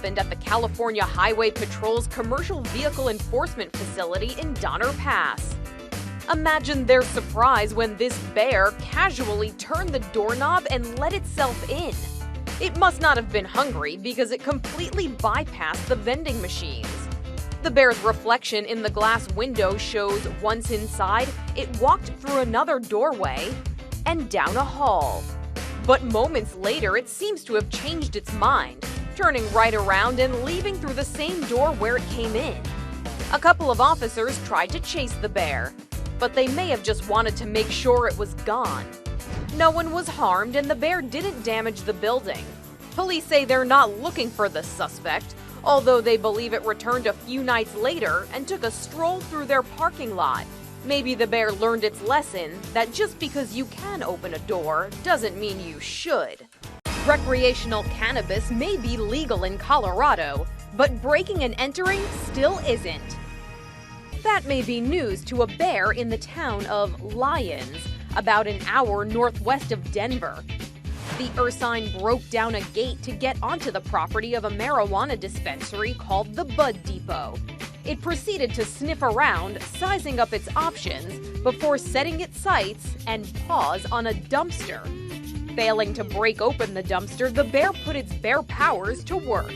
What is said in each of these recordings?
happened at the California Highway Patrol's Commercial Vehicle Enforcement Facility in Donner Pass. Imagine their surprise when this bear casually turned the doorknob and let itself in. It must not have been hungry because it completely bypassed the vending machines. The bear's reflection in the glass window shows once inside, it walked through another doorway and down a hall. But moments later, it seems to have changed its mind, turning right around and leaving through the same door where it came in. A couple of officers tried to chase the bear, but they may have just wanted to make sure it was gone. No one was harmed and the bear didn't damage the building. Police say they're not looking for the suspect, although they believe it returned a few nights later and took a stroll through their parking lot. Maybe the bear learned its lesson that just because you can open a door doesn't mean you should. Recreational cannabis may be legal in Colorado, but breaking and entering still isn't. That may be news to a bear in the town of Lyons, about an hour northwest of Denver. The ursine broke down a gate to get onto the property of a marijuana dispensary called the Bud Depot. It proceeded to sniff around, sizing up its options, before setting its sights and paws on a dumpster. Failing to break open the dumpster, the bear put its bear powers to work.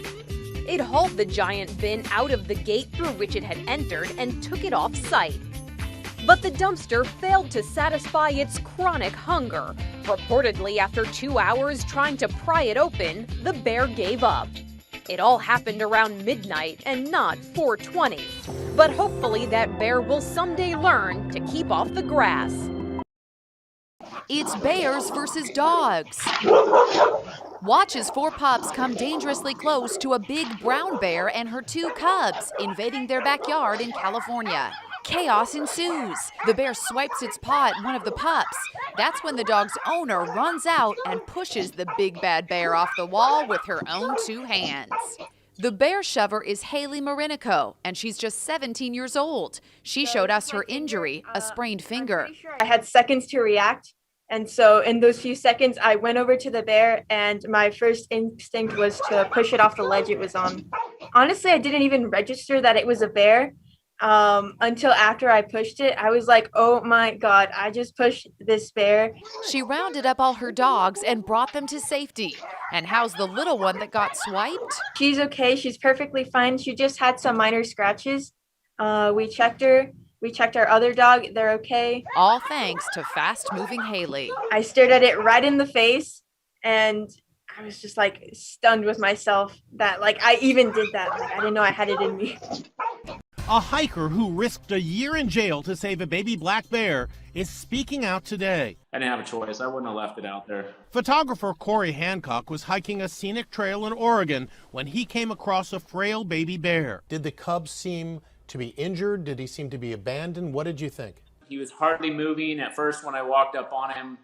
It hauled the giant bin out of the gate through which it had entered and took it off site. But the dumpster failed to satisfy its chronic hunger. Reportedly, after 2 hours trying to pry it open, the bear gave up. It all happened around midnight and not 4:20. But hopefully that bear will someday learn to keep off the grass. It's bears versus dogs. Watch as 4 pups come dangerously close to a big brown bear and her 2 cubs, invading their backyard in California. Chaos ensues. The bear swipes its paw at one of the pups. That's when the dog's owner runs out and pushes the big bad bear off the wall with her own 2 hands. The bear shover is Haley Marinico, and she's just 17 years old. She showed us her injury, a sprained finger. I had seconds to react. And so in those few seconds, I went over to the bear and my first instinct was to push it off the ledge it was on. Honestly, I didn't even register that it was a bear until after I pushed it. I was like, oh my God, I just pushed this bear. She rounded up all her dogs and brought them to safety. And how's the little one that got swiped? She's okay. She's perfectly fine. She just had some minor scratches. We checked her. We checked our other dog. They're okay. All thanks to fast-moving Haley. I stared at it right in the face, and I was just like stunned with myself that like I even did that. Like I didn't know I had it in me. A hiker who risked a year in jail to save a baby black bear is speaking out today. I didn't have a choice. I wouldn't have left it out there. Photographer Corey Hancock was hiking a scenic trail in Oregon when he came across a frail baby bear. Did the cub seem to be injured? Did he seem to be abandoned? What did you think? He was hardly moving. At first, when I walked up on him,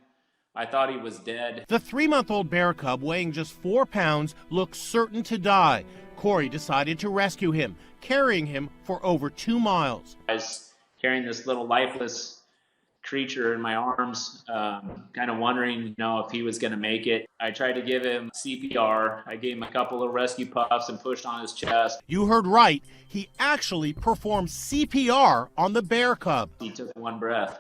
I thought he was dead. The 3-month-old bear cub, weighing just 4 pounds, looked certain to die. Corey decided to rescue him, carrying him for over 2 miles. I was carrying this little lifeless creature in my arms, kind of wondering, if he was going to make it. I tried to give him CPR. I gave him a couple of rescue puffs and pushed on his chest. You heard right. He actually performed CPR on the bear cub. He took 1 breath,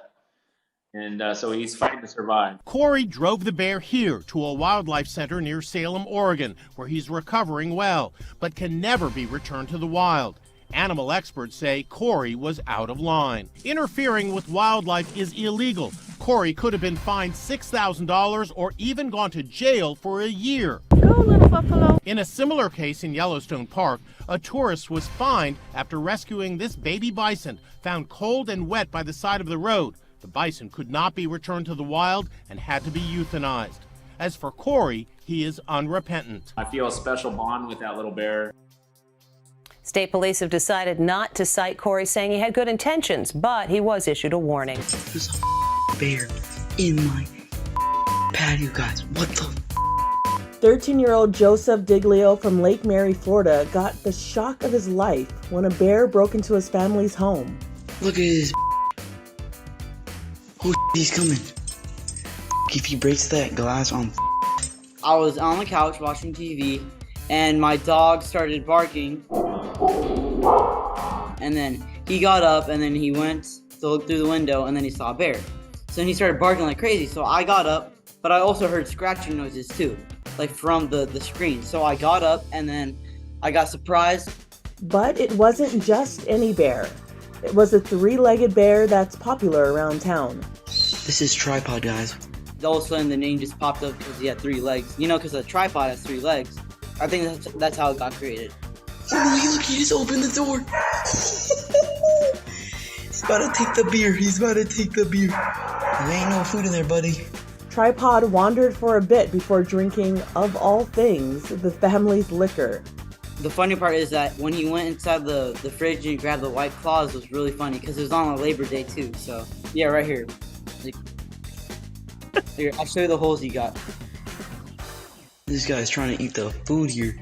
and so he's fighting to survive. Corey drove the bear here to a wildlife center near Salem, Oregon, where he's recovering well, but can never be returned to the wild. Animal experts say Corey was out of line. Interfering with wildlife is illegal. Corey could have been fined $6,000 or even gone to jail for a year. Go, little buffalo. In a similar case in Yellowstone Park, a tourist was fined after rescuing this baby bison, found cold and wet by the side of the road. The bison could not be returned to the wild and had to be euthanized. As for Corey, he is unrepentant. I feel a special bond with that little bear. State police have decided not to cite Corey, saying he had good intentions, but he was issued a warning. There's a bear in my patio, guys. What the? 13-year-old Joseph Diglio from Lake Mary, Florida, got the shock of his life when a bear broke into his family's home. Look at this. Oh, he's coming. If he breaks that glass, I was on the couch watching TV, and my dog started barking. And then he got up, and then he went to look through the window, and then he saw a bear. So then he started barking like crazy. So I got up, but I also heard scratching noises too, like from the screen. So I got up, and then I got surprised. But it wasn't just any bear. It was a 3-legged bear that's popular around town. This is Tripod, guys. All of a sudden, the name just popped up because he had 3 legs. You know, because a tripod has 3 legs. I think that's how it got created. Oh, look, he just opened the door. He's about to take the beer. There ain't no food in there, buddy. Tripod wandered for a bit before drinking, of all things, the family's liquor. The funny part is that when he went inside the fridge and grabbed the White Claws, was really funny because it was on a Labor Day too. So yeah, right here. Like, here, I'll show you the holes he got. This guy's trying to eat the food here.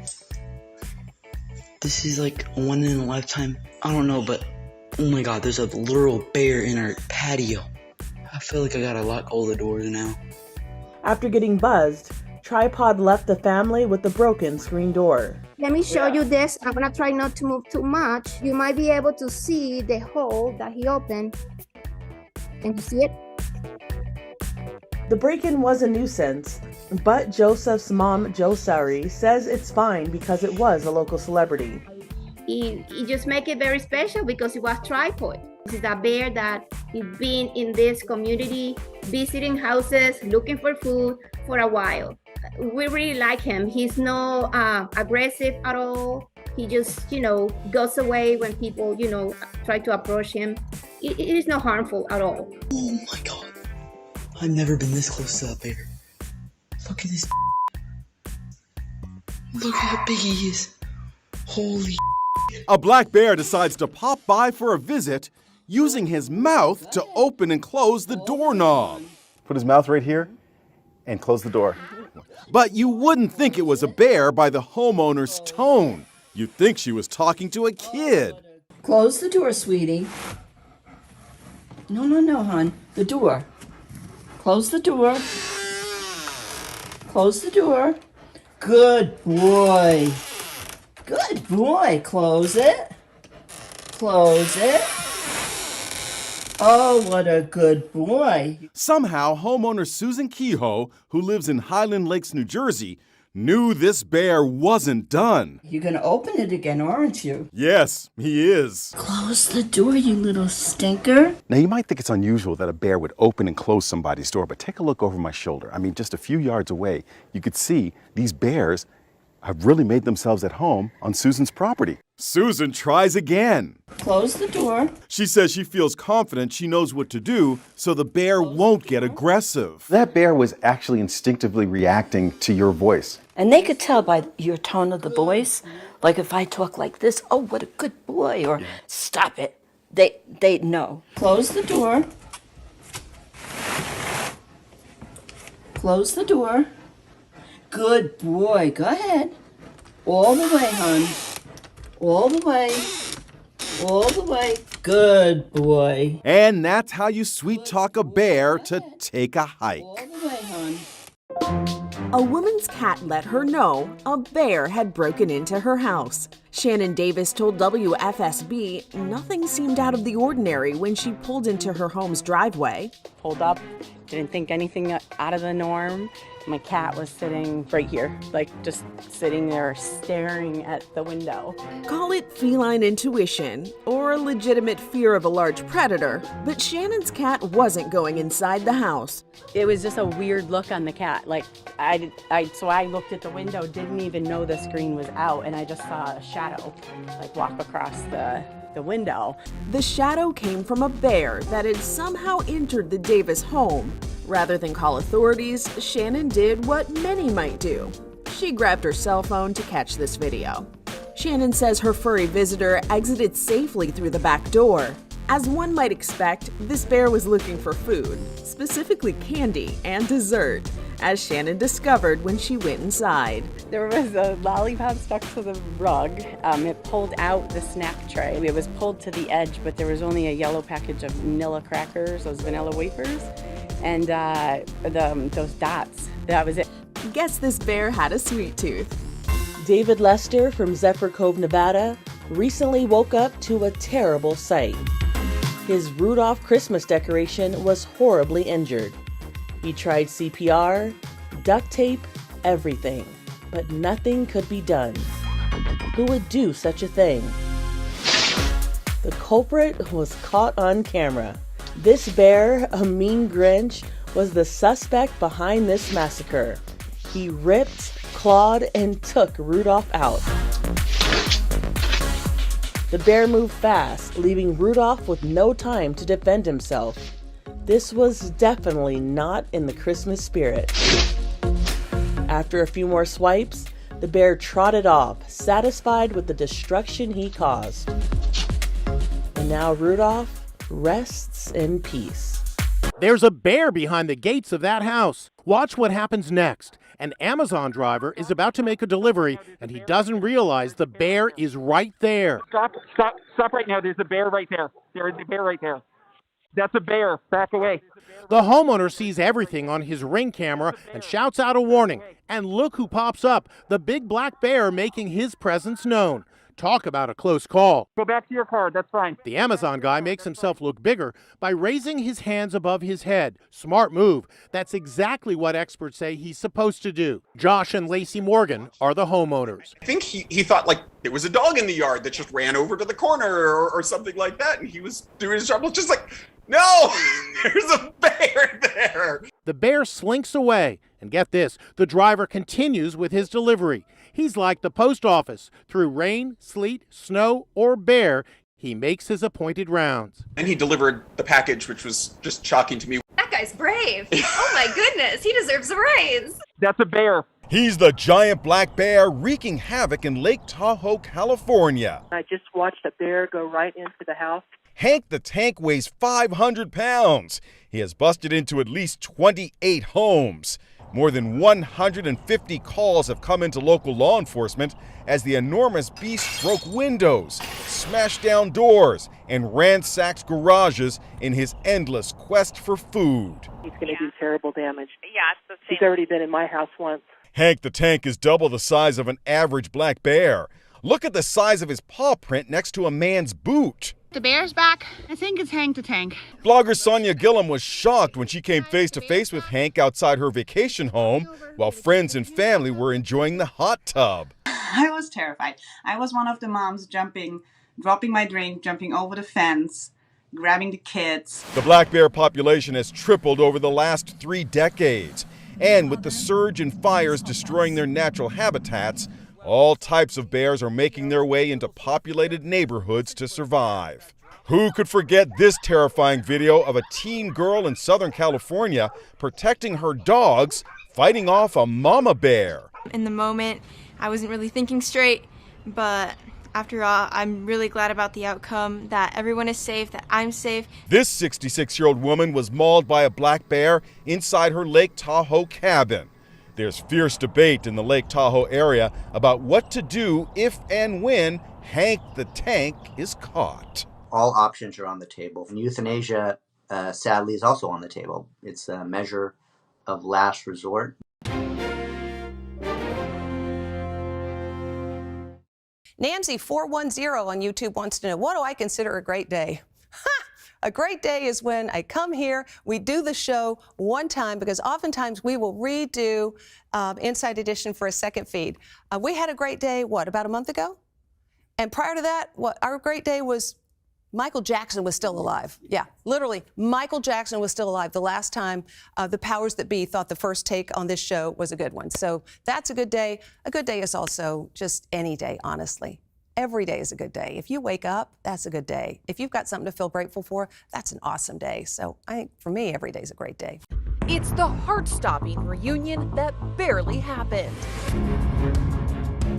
This is like a one in a lifetime. I don't know, but oh my god, there's a literal bear in our patio. I feel like I gotta lock all the doors now. After getting buzzed, Tripod left the family with the broken screen door. Let me show you this. I'm gonna try not to move too much. You might be able to see the hole that he opened. Can you see it? The break-in was a nuisance, but Joseph's mom, Josari, says it's fine because it was a local celebrity. He just make it very special because it was Tripod. This is a bear that he's been in this community, visiting houses, looking for food for a while. We really like him. He's not aggressive at all. He just, goes away when people, try to approach him. It is not harmful at all. Oh my god. I've never been this close to a bear. Look at this. Look how big he is. Holy. A black bear decides to pop by for a visit, using his mouth to open and close the doorknob. Put his mouth right here and close the door. But you wouldn't think it was a bear by the homeowner's tone. You'd think she was talking to a kid. Close the door, sweetie. No, hon. The door. Close the door. Close the door. Good boy. Good boy. Close it. Close it. Oh, what a good boy. Somehow, homeowner Susan Kehoe, who lives in Highland Lakes, New Jersey, knew this bear wasn't done. You're going to open it again, aren't you? Yes, he is. Close the door, you little stinker. Now, you might think it's unusual that a bear would open and close somebody's door, but take a look over my shoulder. I mean, just a few yards away, you could see these bears have really made themselves at home on Susan's property. Susan tries again. Close the door. She says she feels confident she knows what to do so the bear won't get aggressive. That bear was actually instinctively reacting to your voice. And they could tell by your tone of the voice, like if I talk like this, oh, what a good boy, or stop it. They know. Close the door. Close the door. Good boy. Go ahead. All the way, hon. All the way. All the way. Good boy. And that's how you sweet talk a bear to take a hike. All the way, hon. A woman's cat let her know a bear had broken into her house. Shannon Davis told WFSB nothing seemed out of the ordinary when she pulled into her home's driveway. Pulled up, didn't think anything out of the norm. My cat was sitting right here, like just sitting there staring at the window. Call it feline intuition or a legitimate fear of a large predator, but Shannon's cat wasn't going inside the house. It was just a weird look on the cat. Like so I looked at the window, didn't even know the screen was out, and I just saw a shadow like walk across the window. The shadow came from a bear that had somehow entered the Davis home. Rather than call authorities, Shannon did what many might do. She grabbed her cell phone to catch this video. Shannon says her furry visitor exited safely through the back door. As one might expect, this bear was looking for food, specifically candy and dessert, as Shannon discovered when she went inside. There was a lollipop stuck to the rug. It pulled out the snack tray. It was pulled to the edge, but there was only a yellow package of vanilla crackers, those vanilla wafers, and those dots. That was it. Guess this bear had a sweet tooth. David Lester from Zephyr Cove, Nevada, recently woke up to a terrible sight. His Rudolph Christmas decoration was horribly injured. He tried CPR, duct tape, everything, but nothing could be done. Who would do such a thing? The culprit was caught on camera. This bear, a mean Grinch, was the suspect behind this massacre. He ripped, clawed, and took Rudolph out. The bear moved fast, leaving Rudolph with no time to defend himself. This was definitely not in the Christmas spirit. After a few more swipes, the bear trotted off, satisfied with the destruction he caused. And now Rudolph rests in peace. There's a bear behind the gates of that house. Watch what happens next. An Amazon driver is about to make a delivery, and he doesn't realize the bear is right there. Stop right now. There's a bear right there. There is a bear right there. That's a bear. Back away. The homeowner sees everything on his Ring camera and shouts out a warning. And look who pops up, the big black bear making his presence known. Talk about a close call. Go back to your car. That's fine. The Amazon guy makes himself look bigger by raising his hands above his head. Smart move. That's exactly what experts say he's supposed to do. Josh and Lacey Morgan are the homeowners. I think he thought like there was a dog in the yard that just ran over to the corner or something like that, and he was doing his job. Just like, no, there's a bear there. The bear slinks away. And get this, the driver continues with his delivery. He's like the post office. Through rain, sleet, snow, or bear, he makes his appointed rounds. And he delivered the package, which was just shocking to me. That guy's brave. Oh my goodness, he deserves a raise. That's a bear. He's the giant black bear wreaking havoc in Lake Tahoe, California. I just watched a bear go right into the house. Hank the Tank weighs 500 pounds. He has busted into at least 28 homes. More than 150 calls have come into local law enforcement as the enormous beast broke windows, smashed down doors, and ransacked garages in his endless quest for food. He's going to do terrible damage. Yeah, it's the same. He's already been in my house once. Hank the Tank is double the size of an average black bear. Look at the size of his paw print next to a man's boot. The bear's back. I think it's Hank the Tank. Blogger Sonia Gillum was shocked when she came face to face with Hank outside her vacation home while friends and family were enjoying the hot tub. I was terrified. I was one of the moms dropping my drink, jumping over the fence, grabbing the kids. The black bear population has tripled over the last 3 decades. And with the surge in fires destroying their natural habitats, all types of bears are making their way into populated neighborhoods to survive. Who could forget this terrifying video of a teen girl in Southern California protecting her dogs, fighting off a mama bear? In the moment, I wasn't really thinking straight, but after all, I'm really glad about the outcome, that everyone is safe, that I'm safe. This 66-year-old woman was mauled by a black bear inside her Lake Tahoe cabin. There's fierce debate in the Lake Tahoe area about what to do if and when Hank the Tank is caught. All options are on the table. And euthanasia, sadly, is also on the table. It's a measure of last resort. Nancy410 on YouTube wants to know, what do I consider a great day? A great day is when I come here, we do the show one time, because oftentimes we will redo Inside Edition for a second feed. We had a great day, about a month ago? And prior to that, our great day was Michael Jackson was still alive. Yeah, literally, Michael Jackson was still alive the last time the powers that be thought the first take on this show was a good one. So that's a good day. A good day is also just any day, honestly. Every day is a good day. If you wake up, that's a good day. If you've got something to feel grateful for, that's an awesome day. So I think for me, every day is a great day. It's the heart-stopping reunion that barely happened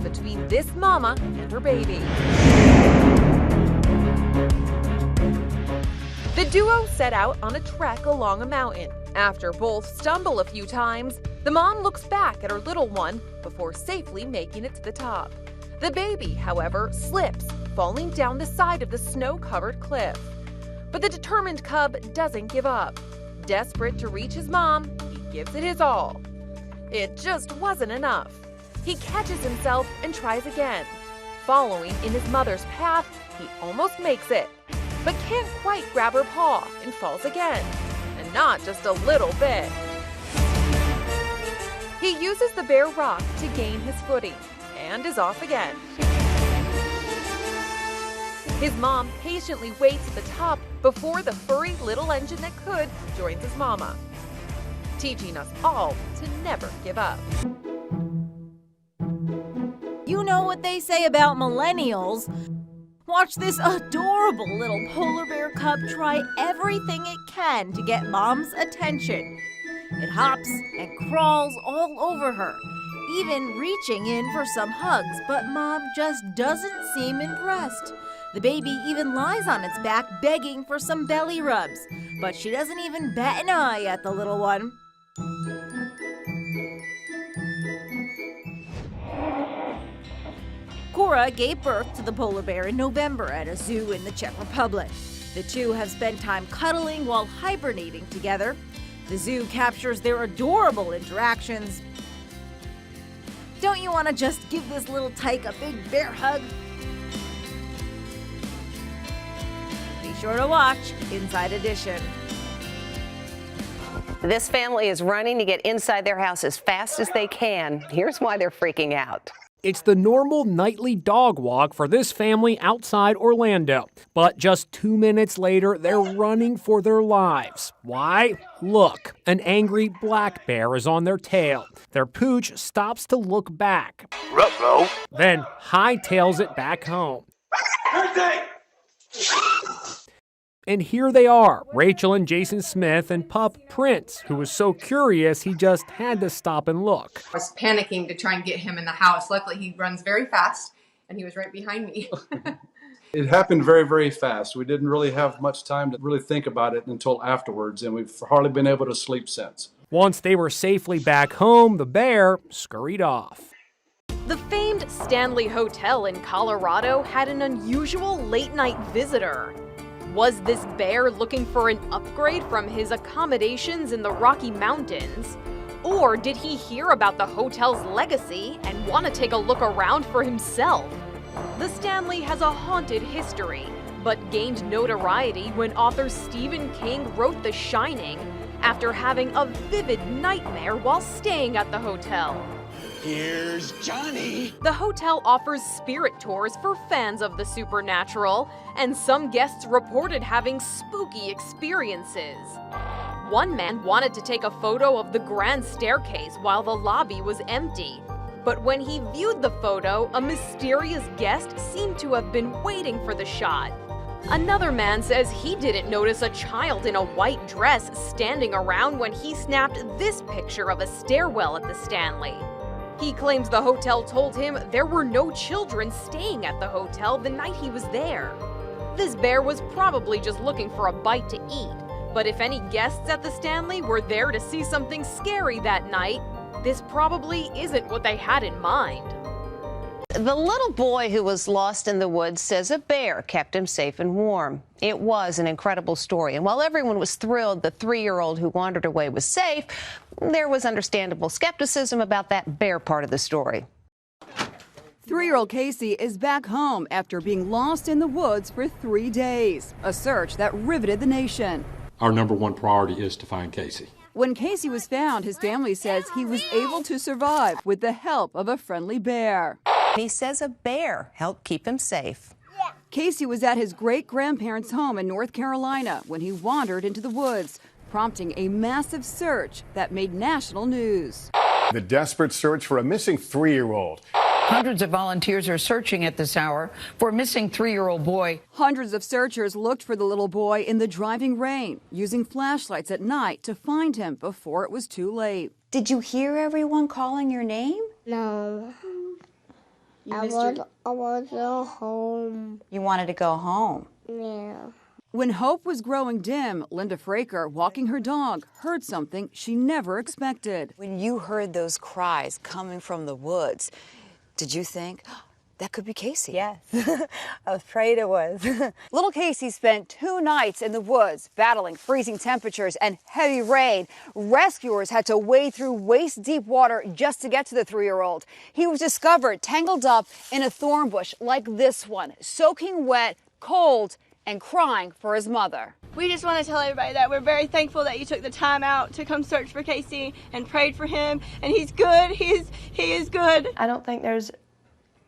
between this mama and her baby. The duo set out on a trek along a mountain. After both stumble a few times, the mom looks back at her little one before safely making it to the top. The baby, however, slips, falling down the side of the snow-covered cliff. But the determined cub doesn't give up. Desperate to reach his mom, he gives it his all. It just wasn't enough. He catches himself and tries again. Following in his mother's path, he almost makes it, but can't quite grab her paw and falls again, and not just a little bit. He uses the bare rock to gain his footing and is off again. His mom patiently waits at the top before the furry little engine that could joins his mama, teaching us all to never give up. You know what they say about millennials. Watch this adorable little polar bear cub try everything it can to get mom's attention. It hops and crawls all over her, even reaching in for some hugs, but mom just doesn't seem impressed. The baby even lies on its back begging for some belly rubs, but she doesn't even bat an eye at the little one. Cora gave birth to the polar bear in November at a zoo in the Czech Republic. The two have spent time cuddling while hibernating together. The zoo captures their adorable interactions. Don't you want to just give this little tyke a big bear hug? Be sure to watch Inside Edition. This family is running to get inside their house as fast as they can. Here's why they're freaking out. It's the normal nightly dog walk for this family outside Orlando. But just 2 minutes later, they're running for their lives. Why? Look, an angry black bear is on their tail. Their pooch stops to look back. Ruh-roh. Then hightails it back home. And here they are, Rachel and Jason Smith and pup Prince, who was so curious he just had to stop and look. I was panicking to try and get him in the house. Luckily, he runs very fast, and he was right behind me. It happened very, very fast. We didn't really have much time to really think about it until afterwards, and we've hardly been able to sleep since. Once they were safely back home, the bear scurried off. The famed Stanley Hotel in Colorado had an unusual late-night visitor. Was this bear looking for an upgrade from his accommodations in the Rocky Mountains? Or did he hear about the hotel's legacy and want to take a look around for himself? The Stanley has a haunted history, but gained notoriety when author Stephen King wrote The Shining after having a vivid nightmare while staying at the hotel. Here's Johnny. The hotel offers spirit tours for fans of the supernatural, and some guests reported having spooky experiences. One man wanted to take a photo of the grand staircase while the lobby was empty. But when he viewed the photo, a mysterious guest seemed to have been waiting for the shot. Another man says he didn't notice a child in a white dress standing around when he snapped this picture of a stairwell at the Stanley. He claims the hotel told him there were no children staying at the hotel the night he was there. This bear was probably just looking for a bite to eat, but if any guests at the Stanley were there to see something scary that night, this probably isn't what they had in mind. The little boy who was lost in the woods says a bear kept him safe and warm. It was an incredible story, and while everyone was thrilled the 3-year-old who wandered away was safe, there was understandable skepticism about that bear part of the story. 3-year-old Casey is back home after being lost in the woods for 3 days, a search that riveted the nation. Our number one priority is to find Casey. When Casey was found, his family says he was able to survive with the help of a friendly bear. He says a bear helped keep him safe. Casey was at his great-grandparents' home in North Carolina when he wandered into the woods, prompting a massive search that made national news. The desperate search for a missing 3-year-old. Hundreds of volunteers are searching at this hour for a missing 3-year-old boy. Hundreds of searchers looked for the little boy in the driving rain, using flashlights at night to find him before it was too late. Did you hear everyone calling your name? No. I was home. You wanted to go home? Yeah. When hope was growing dim, Linda Fraker, walking her dog, heard something she never expected. When you heard those cries coming from the woods, did you think, That could be Casey. Yes, I was afraid it was. Little Casey spent 2 nights in the woods battling freezing temperatures and heavy rain. Rescuers had to wade through waist-deep water just to get to the 3-year-old. He was discovered tangled up in a thorn bush like this one, soaking wet, cold, and crying for his mother. We just want to tell everybody that we're very thankful that you took the time out to come search for Casey and prayed for him. And he's good. He is good. I don't think there's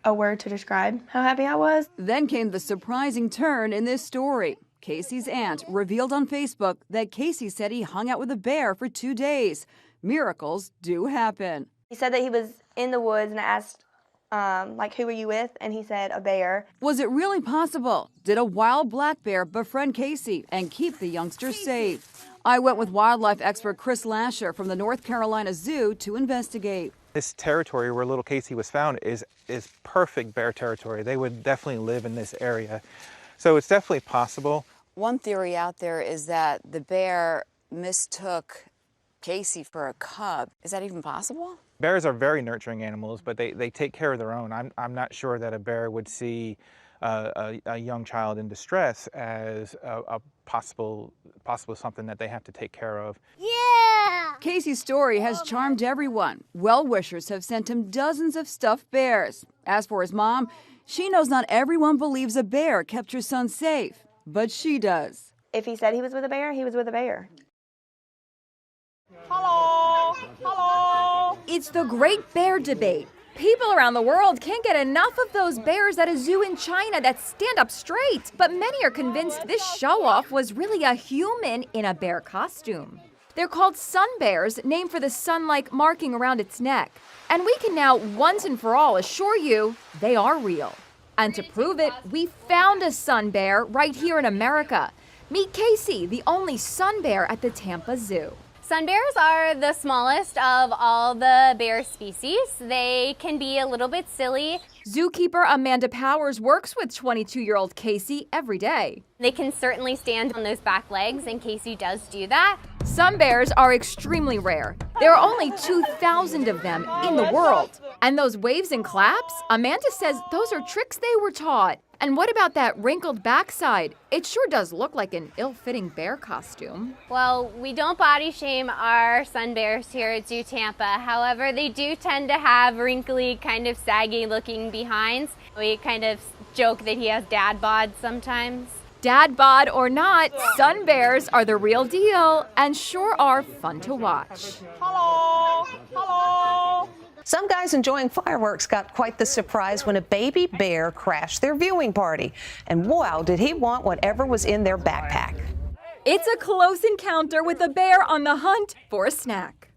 a word to describe how happy I was. Then came the surprising turn in this story. Casey's aunt revealed on Facebook that Casey said he hung out with a bear for 2 days. Miracles do happen. He said that he was in the woods, and I asked, who were you with? And he said, a bear. Was it really possible? Did a wild black bear befriend Casey and keep the youngster safe? I went with wildlife expert Chris Lasher from the North Carolina Zoo to investigate. This territory where little Casey was found is perfect bear territory. They would definitely live in this area. So it's definitely possible. One theory out there is that the bear mistook Casey for a cub. Is that even possible? Bears are very nurturing animals, but they take care of their own. I'm not sure that a bear would see a young child in distress as a possible something that they have to take care of. Yeah! Casey's story has charmed everyone. Well-wishers have sent him dozens of stuffed bears. As for his mom, she knows not everyone believes a bear kept her son safe, but she does. If he said he was with a bear, he was with a bear. Hello! Hello! It's the Great Bear Debate. People around the world can't get enough of those bears at a zoo in China that stand up straight. But many are convinced this show-off was really a human in a bear costume. They're called sun bears, named for the sun-like marking around its neck. And we can now, once and for all, assure you they are real. And to prove it, we found a sun bear right here in America. Meet Casey, the only sun bear at the Tampa Zoo. Sun bears are the smallest of all the bear species. They can be a little bit silly. Zookeeper Amanda Powers works with 22-year-old Casey every day. They can certainly stand on those back legs, and Casey does do that. Sun bears are extremely rare. There are only 2,000 of them in the world. And those waves and claps, Amanda says those are tricks they were taught. And what about that wrinkled backside? It sure does look like an ill-fitting bear costume. Well, we don't body shame our sun bears here at Zoo Tampa. However, they do tend to have wrinkly, kind of saggy looking behinds. We kind of joke that he has dad bod sometimes. Dad bod or not, sun bears are the real deal and sure are fun to watch. Hello! Hello! Some guys enjoying fireworks got quite the surprise when a baby bear crashed their viewing party. And wow, did he want whatever was in their backpack. It's a close encounter with a bear on the hunt for a snack.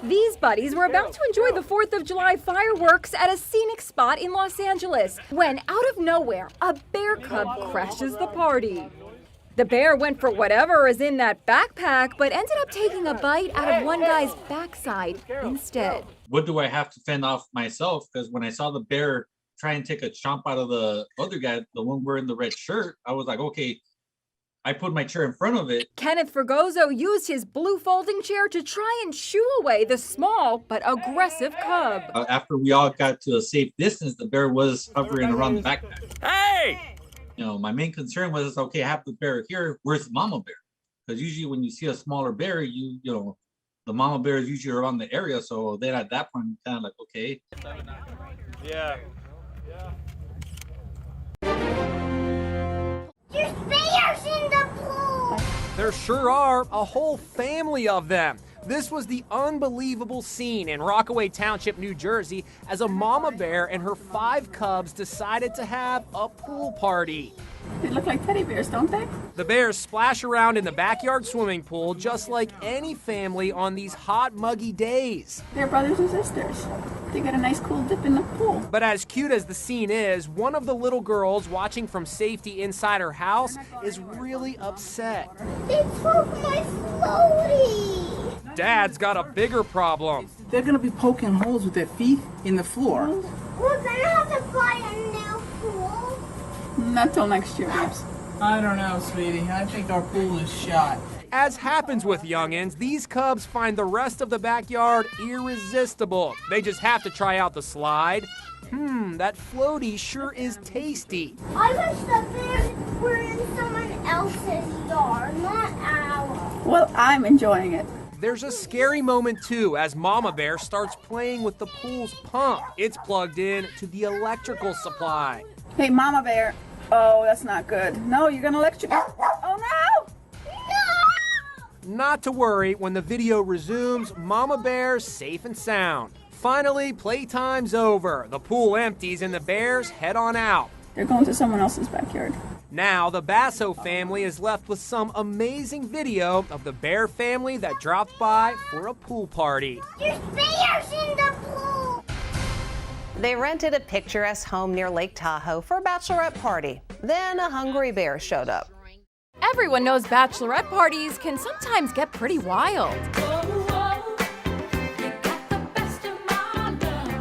These buddies were about to enjoy the 4th of July fireworks at a scenic spot in Los Angeles when, out of nowhere, a bear cub crashes the party. The bear went for whatever is in that backpack, but ended up taking a bite out of one guy's backside instead. What do I have to fend off myself? Because when I saw the bear try and take a chomp out of the other guy, the one wearing the red shirt, I was like, okay. I put my chair in front of it. Kenneth Fregoso used his blue folding chair to try and shoo away the small but aggressive cub. After we all got to a safe distance, the bear was hovering around the backpack. Hey! You know, my main concern was, okay, I have the bear here. Where's the mama bear? Because usually when you see a smaller bear, you know, the mama bear is usually around the area. So then at that point, kind of like, okay. Yeah. There's bears in the pool! There sure are, a whole family of them. This was the unbelievable scene in Rockaway Township, New Jersey, as a mama bear and her 5 cubs decided to have a pool party. They look like teddy bears, don't they? The bears splash around in the backyard swimming pool just like any family on these hot, muggy days. They're brothers and sisters. They got a nice cool dip in the pool. But as cute as the scene is, one of the little girls watching from safety inside her house is really upset. They broke my floaty! Dad's got a bigger problem. They're gonna be poking holes with their feet in the floor. We're gonna have to buy a new pool. Not till next year, babes. I don't know, sweetie. I think our pool is shot. As happens with youngins, these cubs find the rest of the backyard irresistible. They just have to try out the slide, That floaty sure is tasty. I wish the bears were in someone else's yard, not ours. Well, I'm enjoying it. There's a scary moment too as Mama Bear starts playing with the pool's pump. It's plugged in to the electrical supply. Hey, Mama Bear. Oh, that's not good. No, you're gonna electrocute. Oh no! Not to worry, when the video resumes, Mama Bear's safe and sound. Finally, playtime's over. The pool empties and the bears head on out. They're going to someone else's backyard. Now, the Basso family is left with some amazing video of the bear family that dropped by for a pool party. There's bears in the pool! They rented a picturesque home near Lake Tahoe for a bachelorette party. Then a hungry bear showed up. Everyone knows bachelorette parties can sometimes get pretty wild.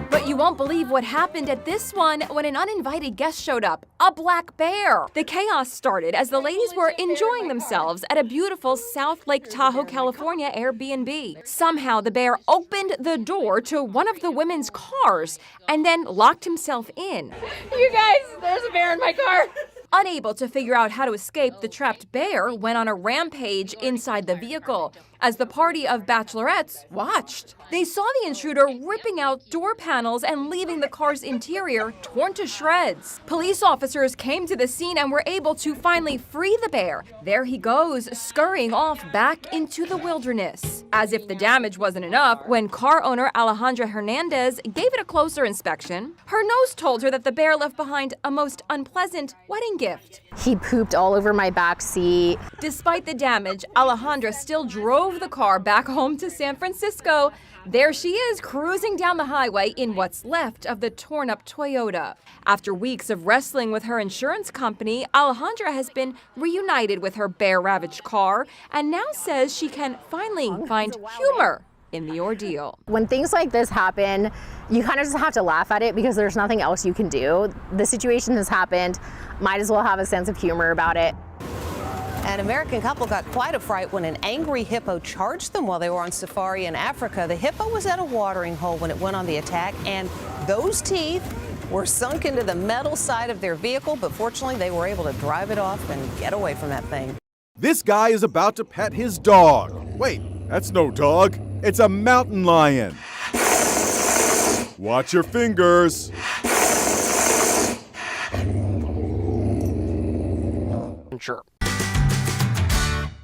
But you won't believe what happened at this one when an uninvited guest showed up, a black bear. The chaos started as the ladies were enjoying themselves at a beautiful South Lake Tahoe, California Airbnb. Somehow the bear opened the door to one of the women's cars and then locked himself in. You guys, there's a bear in my car. Unable to figure out how to escape, the trapped bear went on a rampage inside the vehicle as the party of bachelorettes watched. They saw the intruder ripping out door panels and leaving the car's interior torn to shreds. Police officers came to the scene and were able to finally free the bear. There he goes, scurrying off back into the wilderness. As if the damage wasn't enough, when car owner Alejandra Hernandez gave it a closer inspection, her nose told her that the bear left behind a most unpleasant wedding gift. He pooped all over my back seat. Despite the damage, Alejandra still drove the car back home to San Francisco. There she is, cruising down the highway in what's left of the torn-up Toyota. After weeks of wrestling with her insurance company, Alejandra has been reunited with her bear-ravaged car and now says she can finally find humor in the ordeal. When things like this happen, you kind of just have to laugh at it because there's nothing else you can do. The situation has happened. Might as well have a sense of humor about it. An American couple got quite a fright when an angry hippo charged them while they were on safari in Africa. The hippo was at a watering hole when it went on the attack, and those teeth were sunk into the metal side of their vehicle, but fortunately they were able to drive it off and get away from that thing. This guy is about to pet his dog. Wait, that's no dog. It's a mountain lion. Watch your fingers. Sure.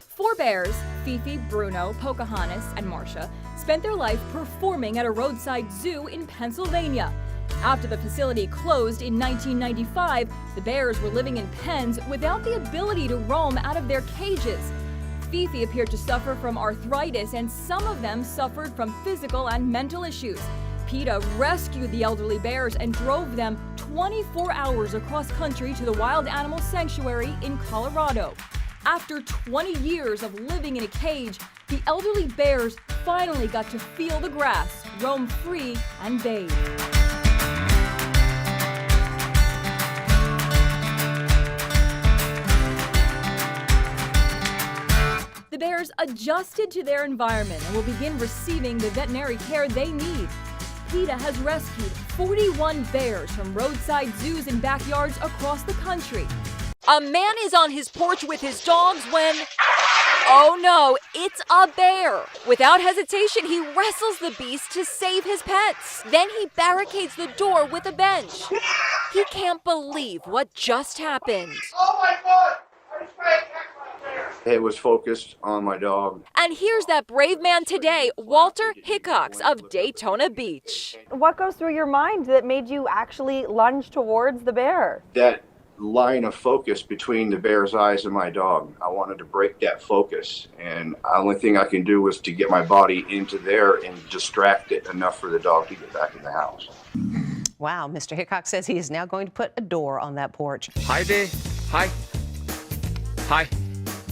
Four bears, Fifi, Bruno, Pocahontas, and Marcia, spent their life performing at a roadside zoo in Pennsylvania. After the facility closed in 1995, the bears were living in pens without the ability to roam out of their cages. Fifi appeared to suffer from arthritis, and some of them suffered from physical and mental issues. PETA rescued the elderly bears and drove them 24 hours across country to the Wild Animal Sanctuary in Colorado. After 20 years of living in a cage, the elderly bears finally got to feel the grass, roam free, and bathe. The bears adjusted to their environment and will begin receiving the veterinary care they need. PETA has rescued 41 bears from roadside zoos and backyards across the country. A man is on his porch with his dogs when, oh no, it's a bear. Without hesitation, he wrestles the beast to save his pets. Then he barricades the door with a bench. He can't believe what just happened. Oh my God! It was focused on my dog. And here's that brave man today, Walter Hickox of Daytona Beach. What goes through your mind that made you actually lunge towards the bear? That line of focus between the bear's eyes and my dog. I wanted to break that focus, and the only thing I can do was to get my body into there and distract it enough for the dog to get back in the house. Wow, Mr. Hickox says he is now going to put a door on that porch. Hi there. Hi. Hi.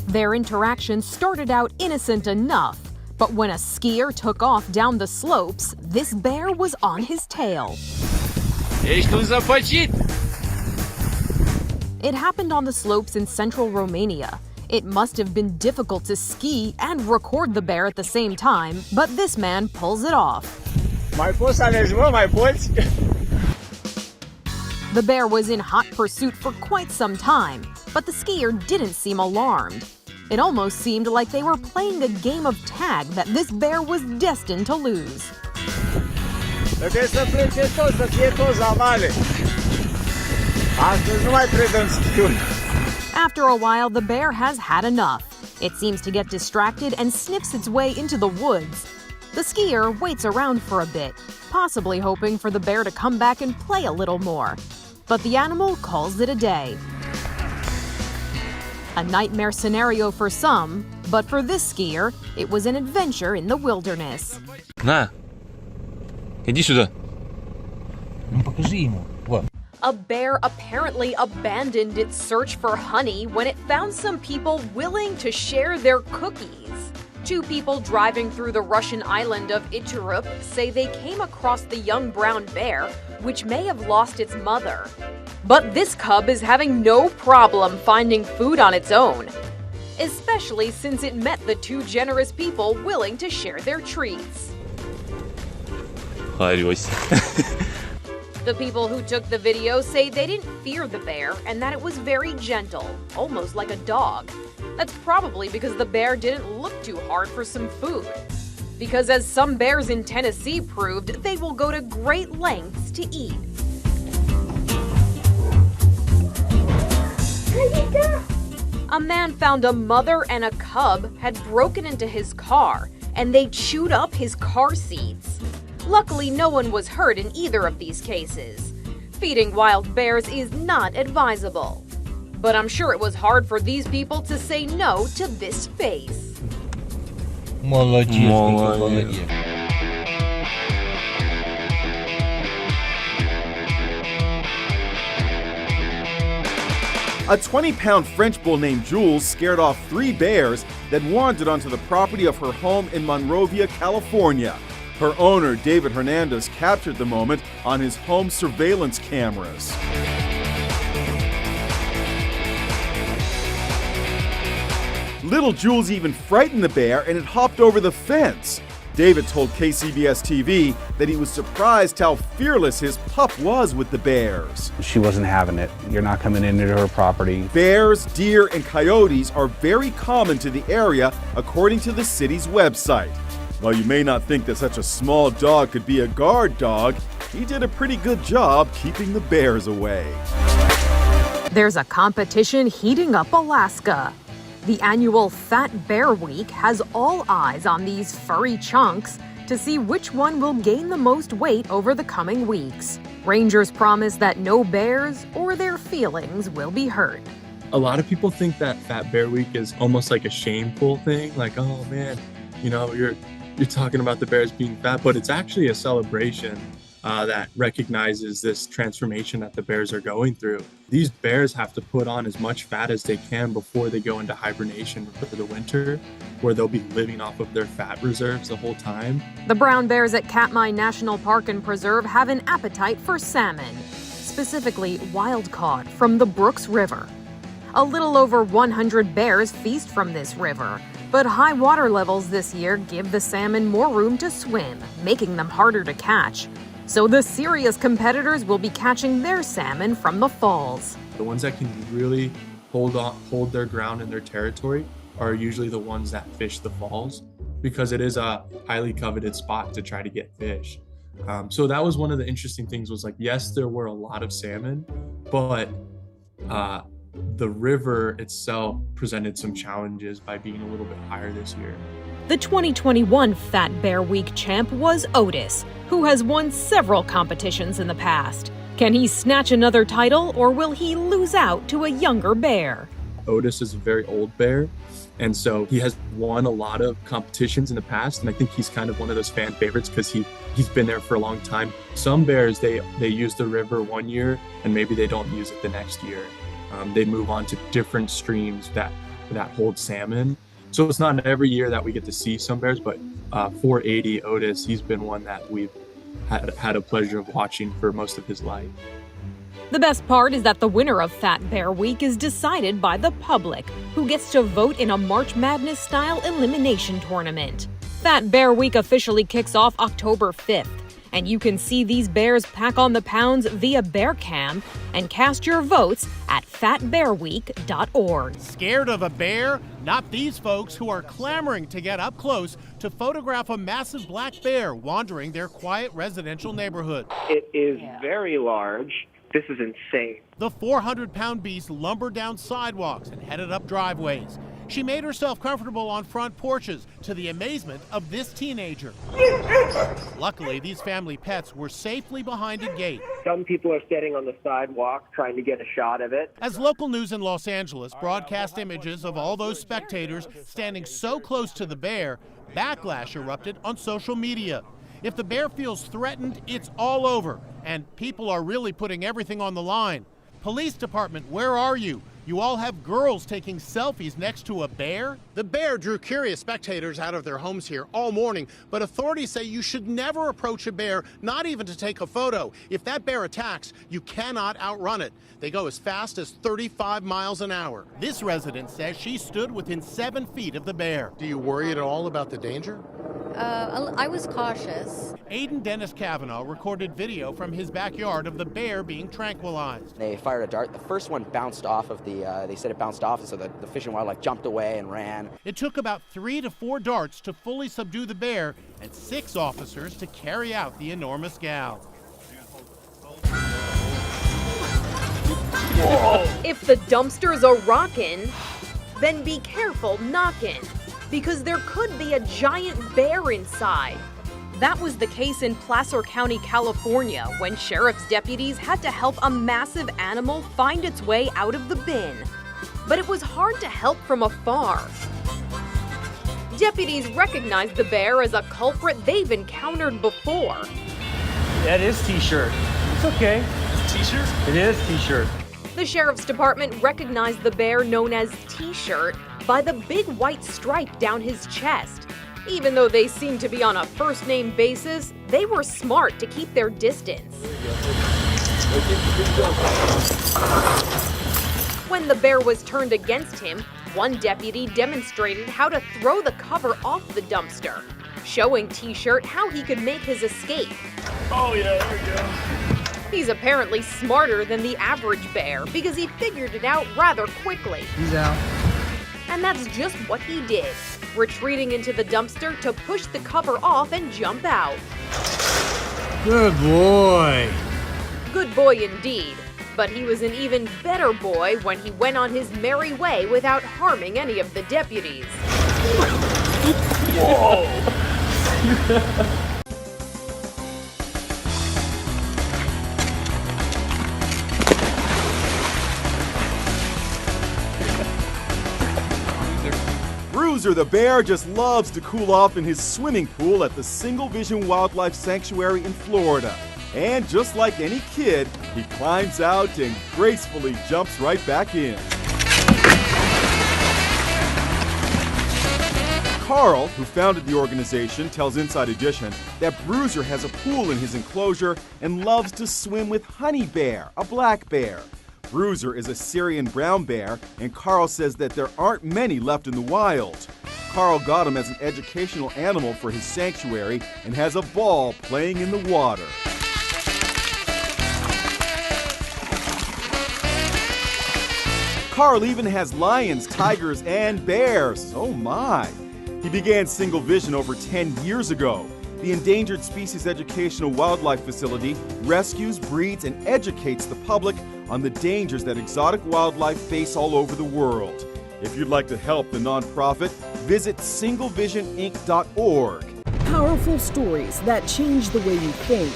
Their interaction started out innocent enough, but when a skier took off down the slopes, this bear was on his tail. It happened on the slopes in central Romania. It must have been difficult to ski and record the bear at the same time, but this man pulls it off. Mai poți să ne ajungă, mai poți? The bear was in hot pursuit for quite some time, but the skier didn't seem alarmed. It almost seemed like they were playing a game of tag that this bear was destined to lose. After a while, the bear has had enough. It seems to get distracted and sniffs its way into the woods. The skier waits around for a bit, possibly hoping for the bear to come back and play a little more. But the animal calls it a day. A nightmare scenario for some, but for this skier, it was an adventure in the wilderness. На, иди сюда. Ну покажи ему. Вот. A bear apparently abandoned its search for honey when it found some people willing to share their cookies. Two people driving through the Russian island of Iturup say they came across the young brown bear, which may have lost its mother. But this cub is having no problem finding food on its own, especially since it met the two generous people willing to share their treats. The people who took the video say they didn't fear the bear and that it was very gentle, almost like a dog. That's probably because the bear didn't look too hard for some food. Because as some bears in Tennessee proved, they will go to great lengths to eat. A man found a mother and a cub had broken into his car, and they chewed up his car seats. Luckily, no one was hurt in either of these cases. Feeding wild bears is not advisable. But I'm sure it was hard for these people to say no to this face. Молодец. A 20-pound French bull named Jules scared off 3 bears that wandered onto the property of her home in Monrovia, California. Her owner, David Hernandez, captured the moment on his home surveillance cameras. Little Jules even frightened the bear and it hopped over the fence. David told KCBS TV that he was surprised how fearless his pup was with the bears. She wasn't having it. You're not coming into her property. Bears, deer, and coyotes are very common to the area, according to the city's website. While you may not think that such a small dog could be a guard dog, he did a pretty good job keeping the bears away. There's a competition heating up Alaska. The annual Fat Bear Week has all eyes on these furry chunks to see which one will gain the most weight over the coming weeks. Rangers promise that no bears or their feelings will be hurt. A lot of people think that Fat Bear Week is almost like a shameful thing, like, oh man, you know, you're talking about the bears being fat, but it's actually a celebration that recognizes this transformation that the bears are going through. These bears have to put on as much fat as they can before they go into hibernation for the winter, where they'll be living off of their fat reserves the whole time. The brown bears at Katmai National Park and Preserve have an appetite for salmon, specifically wild-caught from the Brooks River. A little over 100 bears feast from this river, but high water levels this year give the salmon more room to swim, making them harder to catch. So the serious competitors will be catching their salmon from the falls. The ones that can really hold their ground in their territory are usually the ones that fish the falls, because it is a highly coveted spot to try to get fish. So that was one of the interesting things, was like, yes, there were a lot of salmon, but the river itself presented some challenges by being a little bit higher this year. The 2021 Fat Bear Week champ was Otis, who has won several competitions in the past. Can he snatch another title, or will he lose out to a younger bear? Otis is a very old bear, and so he has won a lot of competitions in the past, and I think he's kind of one of those fan favorites because he's been there for a long time. Some bears, they use the river one year, and maybe they don't use it the next year. They move on to different streams that hold salmon. So it's not every year that we get to see some bears, but 480 Otis, he's been one that we've had a pleasure of watching for most of his life. The best part is that the winner of Fat Bear Week is decided by the public, who gets to vote in a March Madness-style elimination tournament. Fat Bear Week officially kicks off October 5th, And you can see these bears pack on the pounds via BearCam and cast your votes at fatbearweek.org. Scared of a bear? Not these folks who are clamoring to get up close to photograph a massive black bear wandering their quiet residential neighborhood. It is very large. This is insane. The 400-pound beast lumbered down sidewalks and headed up driveways. She made herself comfortable on front porches to the amazement of this teenager. Luckily, these family pets were safely behind a gate. Some people are standing on the sidewalk trying to get a shot of it. As local news in Los Angeles broadcast images of all those spectators standing so close to the bear, backlash erupted on social media. If the bear feels threatened, it's all over, and people are really putting everything on the line. Police department, where are you? You all have girls taking selfies next to a bear? The bear drew curious spectators out of their homes here all morning, but authorities say you should never approach a bear, not even to take a photo. If that bear attacks, you cannot outrun it. They go as fast as 35 miles an hour. This resident says she stood within 7 feet of the bear. Do you worry at all about the danger? I was cautious. Aiden Dennis Cavanaugh recorded video from his backyard of the bear being tranquilized. They fired a dart. The first one bounced off of they said it bounced off, and so the Fish and Wildlife jumped away and ran. It took about 3 to 4 darts to fully subdue the bear and 6 officers to carry out the enormous gal. If the dumpsters are rockin', then be careful knockin', because there could be a giant bear inside. That was the case in Placer County, California, when sheriff's deputies had to help a massive animal find its way out of the bin. But it was hard to help from afar. Deputies recognized the bear as a culprit they've encountered before. That is T-shirt. It's okay. T-shirt? It is T-shirt. The sheriff's department recognized the bear known as T-shirt by the big white stripe down his chest. Even though they seemed to be on a first-name basis, they were smart to keep their distance. When the bear was turned against him, one deputy demonstrated how to throw the cover off the dumpster, showing T-shirt how he could make his escape. Oh yeah, there we go. He's apparently smarter than the average bear because he figured it out rather quickly. He's out. And that's just what he did, retreating into the dumpster to push the cover off and jump out. Good boy. Good boy indeed, but he was an even better boy when he went on his merry way without harming any of the deputies. Whoa! Bruiser the bear just loves to cool off in his swimming pool at the Single Vision Wildlife Sanctuary in Florida. And just like any kid, he climbs out and gracefully jumps right back in. Carl, who founded the organization, tells Inside Edition that Bruiser has a pool in his enclosure and loves to swim with Honey Bear, a black bear. Bruiser is a Syrian brown bear, and Carl says that there aren't many left in the wild. Carl got him as an educational animal for his sanctuary and has a ball playing in the water. Carl even has lions, tigers, and bears. Oh my! He began Single Vision over 10 years ago. The Endangered Species Educational Wildlife Facility rescues, breeds, and educates the public on the dangers that exotic wildlife face all over the world. If you'd like to help the nonprofit, visit singlevisioninc.org. Powerful stories that change the way you think.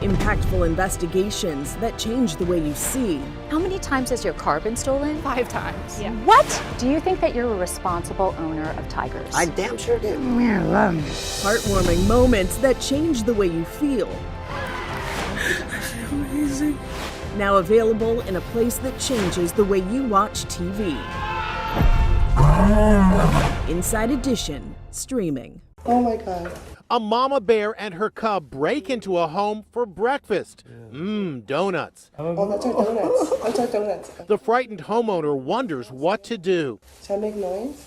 Impactful investigations that change the way you see. How many times has your car been stolen? 5 times. Yeah. What? Do you think that you're a responsible owner of tigers? I damn sure do. Heartwarming moments that change the way you feel. I feel amazing. Now available in a place that changes the way you watch TV. Inside Edition, streaming. Oh my God. A mama bear and her cub break into a home for breakfast. Donuts. Oh, that's our donuts. That's our donuts. The frightened homeowner wonders what to do. Should I make noise?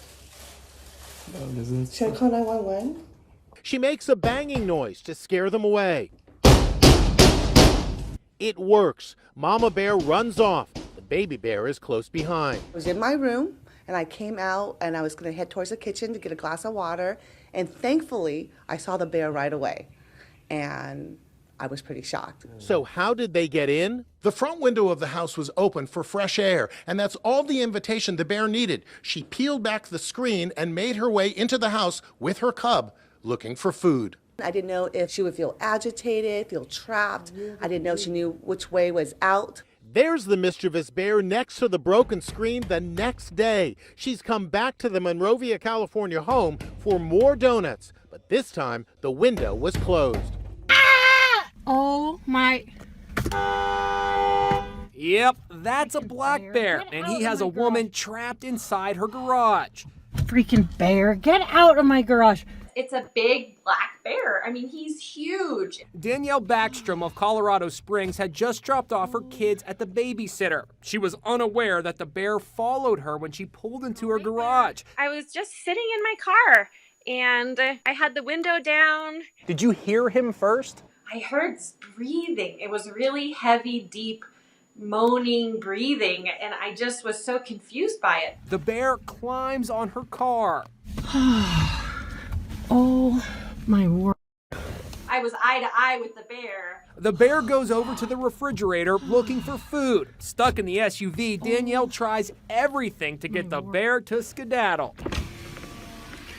Should I call 911? She makes a banging noise to scare them away. It works. Mama bear runs off. The baby bear is close behind. I was in my room, and I came out, and I was going to head towards the kitchen to get a glass of water, and thankfully, I saw the bear right away, and I was pretty shocked. So how did they get in? The front window of the house was open for fresh air, and that's all the invitation the bear needed. She peeled back the screen and made her way into the house with her cub, looking for food. I didn't know if she would feel agitated, feel trapped. I didn't know if she knew which way was out. There's the mischievous bear next to the broken screen the next day. She's come back to the Monrovia, California home for more donuts, but this time the window was closed. Oh my. Yep, that's a black bear, and he has a woman trapped inside her garage. Freaking bear, get out of my garage. It's a big black bear. I mean, he's huge. Danielle Backstrom of Colorado Springs had just dropped off her kids at the babysitter. She was unaware that the bear followed her when she pulled into her garage. I was just sitting in my car, and I had the window down. Did you hear him first? I heard breathing. It was really heavy, deep, moaning breathing, and I just was so confused by it. The bear climbs on her car. Oh my word. I was eye to eye with the bear. The bear goes over to the refrigerator looking for food. Stuck in the SUV, Danielle tries everything to get the bear to skedaddle.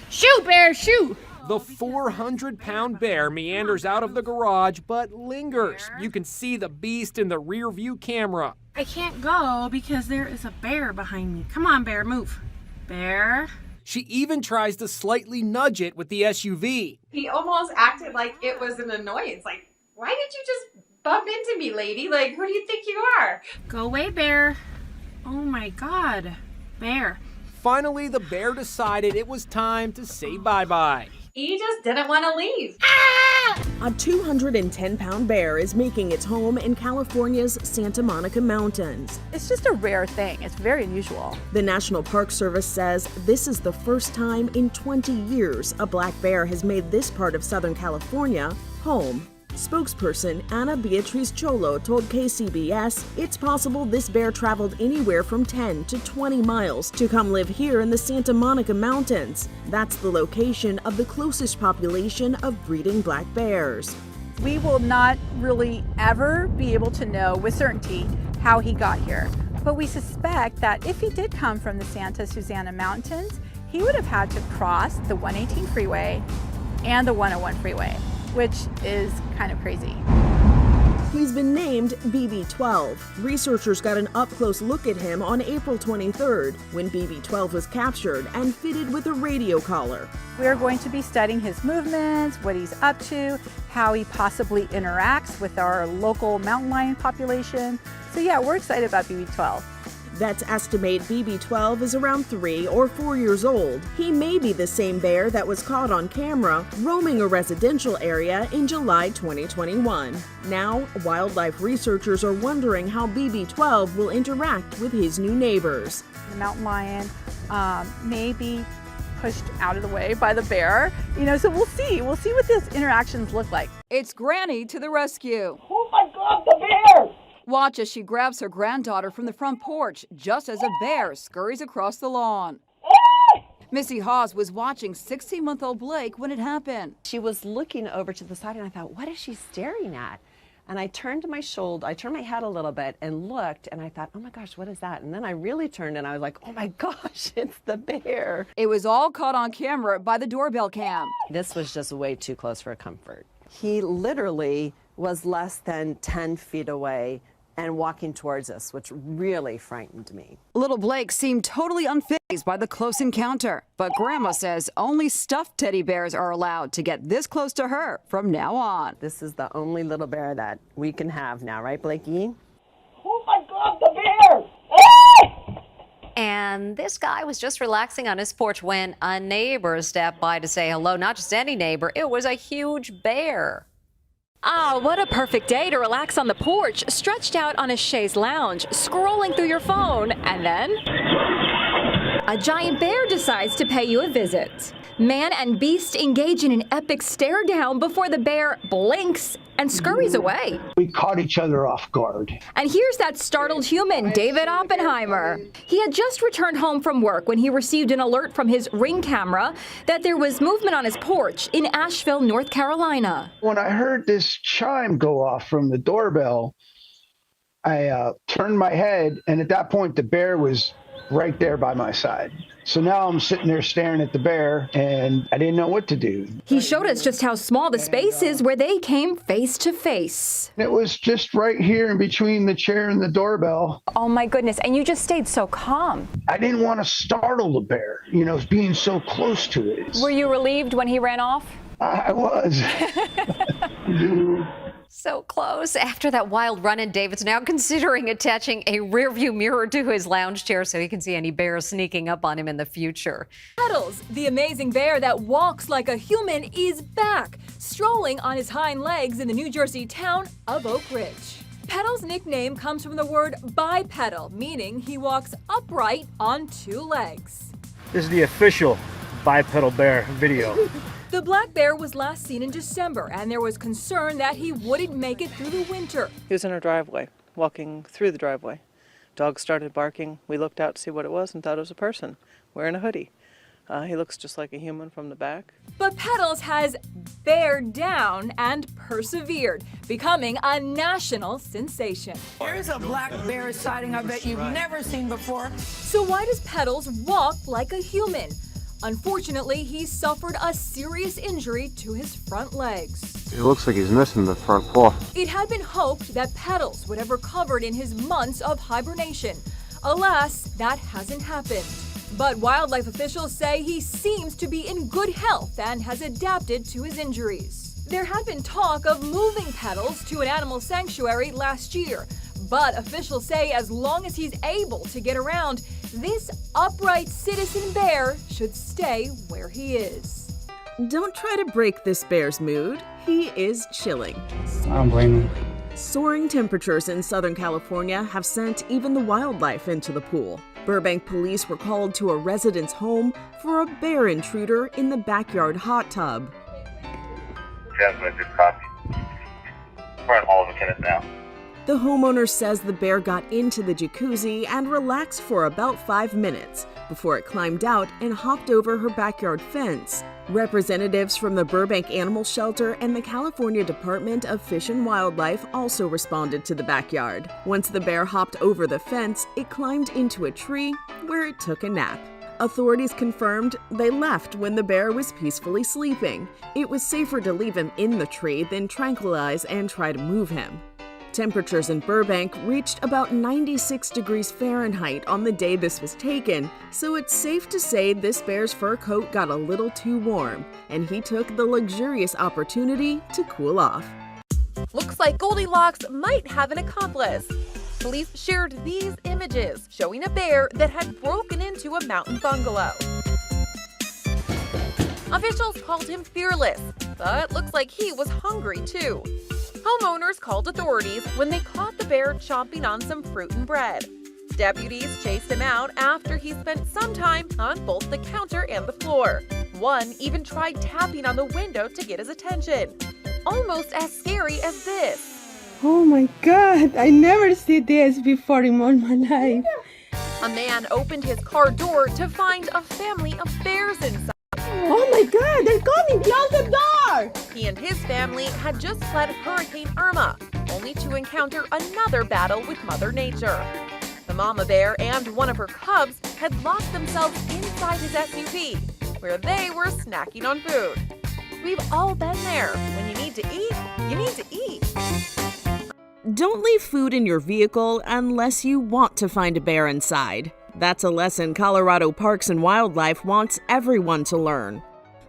Shoot, bear, shoot! The 400-pound bear meanders out of the garage, but lingers. You can see the beast in the rear view camera. I can't go because there is a bear behind me. Come on, bear, move. Bear. She even tries to slightly nudge it with the SUV. He almost acted like it was an annoyance. Like, why did you just bump into me, lady? Like, who do you think you are? Go away, bear. Oh my God, bear. Finally, the bear decided it was time to say bye-bye. He just didn't want to leave. A 210-pound bear is making its home in California's Santa Monica Mountains. It's just a rare thing. It's very unusual. The National Park Service says this is the first time in 20 years a black bear has made this part of Southern California home. Spokesperson Ana Beatriz Cholo told KCBS it's possible this bear traveled anywhere from 10 to 20 miles to come live here in the Santa Monica Mountains. That's the location of the closest population of breeding black bears. We will not really ever be able to know with certainty how he got here, but we suspect that if he did come from the Santa Susana Mountains, he would have had to cross the 118 freeway and the 101 freeway, which is kind of crazy. He's been named BB12. Researchers got an up-close look at him on April 23rd when BB12 was captured and fitted with a radio collar. We're going to be studying his movements, what he's up to, how he possibly interacts with our local mountain lion population. So yeah, we're excited about BB12. Vets estimate BB12 is around 3 or 4 years old. He may be the same bear that was caught on camera roaming a residential area in July 2021. Now, wildlife researchers are wondering how BB12 will interact with his new neighbors. The mountain lion may be pushed out of the way by the bear, so we'll see. We'll see what these interactions look like. It's Granny to the rescue. Oh my God, the bear! Watch as she grabs her granddaughter from the front porch just as a bear scurries across the lawn. Missy Hawes was watching 16-month-old Blake when it happened. She was looking over to the side and I thought, what is she staring at? And I turned my head a little bit and looked and I thought, oh my gosh, what is that? And then I really turned and I was like, oh my gosh, it's the bear. It was all caught on camera by the doorbell cam. This was just way too close for comfort. He literally was less than 10 feet away and walking towards us, which really frightened me. Little Blake seemed totally unfazed by the close encounter, but Grandma says only stuffed teddy bears are allowed to get this close to her from now on. This is the only little bear that we can have now, right, Blakey? Oh my God, the bear! And this guy was just relaxing on his porch when a neighbor stepped by to say hello. Not just any neighbor, it was a huge bear. Ah, what a perfect day to relax on the porch, stretched out on a chaise lounge, scrolling through your phone, and then A giant bear decides to pay you a visit. Man and beast engage in an epic stare down before the bear blinks and scurries away. We caught each other off guard. And here's that startled human, David Oppenheimer. He had just returned home from work when he received an alert from his Ring camera that there was movement on his porch in Asheville, North Carolina. When I heard this chime go off from the doorbell, I turned my head, and at that point, the bear was right there by my side. So now I'm sitting there staring at the bear, and I didn't know what to do. He showed us just how small the space is where they came face to face. It was just right here in between the chair and the doorbell. Oh my goodness, and you just stayed so calm. I didn't want to startle the bear, being so close to it. Were you relieved when he ran off? I was. So close. After that wild run-in, David's now considering attaching a rearview mirror to his lounge chair so he can see any bears sneaking up on him in the future. Pedals, the amazing bear that walks like a human, is back, strolling on his hind legs in the New Jersey town of Oak Ridge. Pedal's nickname comes from the word bipedal, meaning he walks upright on two legs. This is the official bipedal bear video. The black bear was last seen in December, and there was concern that he wouldn't make it through the winter. He was in our driveway, walking through the driveway. Dog started barking. We looked out to see what it was and thought it was a person wearing a hoodie. He looks just like a human from the back. But Pedals has bared down and persevered, becoming a national sensation. Here's a black bear sighting I bet you've never seen before. So why does Pedals walk like a human? Unfortunately, he suffered a serious injury to his front legs. It looks like he's missing the front paw. It had been hoped that Pedals would have recovered in his months of hibernation. Alas, that hasn't happened. But wildlife officials say he seems to be in good health and has adapted to his injuries. There had been talk of moving Pedals to an animal sanctuary last year, but officials say as long as he's able to get around, this upright citizen bear should stay where he is. Don't try to break this bear's mood. He is chilling. I don't blame him. Soaring temperatures in Southern California have sent even the wildlife into the pool. Burbank police were called to a resident's home for a bear intruder in the backyard hot tub. Jasmine, just copy. We're in Hall of McKinnon now. The homeowner says the bear got into the jacuzzi and relaxed for about 5 minutes before it climbed out and hopped over her backyard fence. Representatives from the Burbank Animal Shelter and the California Department of Fish and Wildlife also responded to the backyard. Once the bear hopped over the fence, it climbed into a tree where it took a nap. Authorities confirmed they left when the bear was peacefully sleeping. It was safer to leave him in the tree than tranquilize and try to move him. Temperatures in Burbank reached about 96 degrees Fahrenheit on the day this was taken, so it's safe to say this bear's fur coat got a little too warm, and he took the luxurious opportunity to cool off. Looks like Goldilocks might have an accomplice. Police shared these images showing a bear that had broken into a mountain bungalow. Officials called him fearless, but looks like he was hungry too. Homeowners called authorities when they caught the bear chomping on some fruit and bread. Deputies chased him out after he spent some time on both the counter and the floor. One even tried tapping on the window to get his attention. Almost as scary as this. Oh my God, I never seen this before in all my life. A man opened his car door to find a family of bears inside. Oh my God, they're coming! Close the door! He and his family had just fled Hurricane Irma, only to encounter another battle with Mother Nature. The mama bear and one of her cubs had locked themselves inside his SUV, where they were snacking on food. We've all been there. When you need to eat, you need to eat. Don't leave food in your vehicle unless you want to find a bear inside. That's a lesson Colorado Parks and Wildlife wants everyone to learn.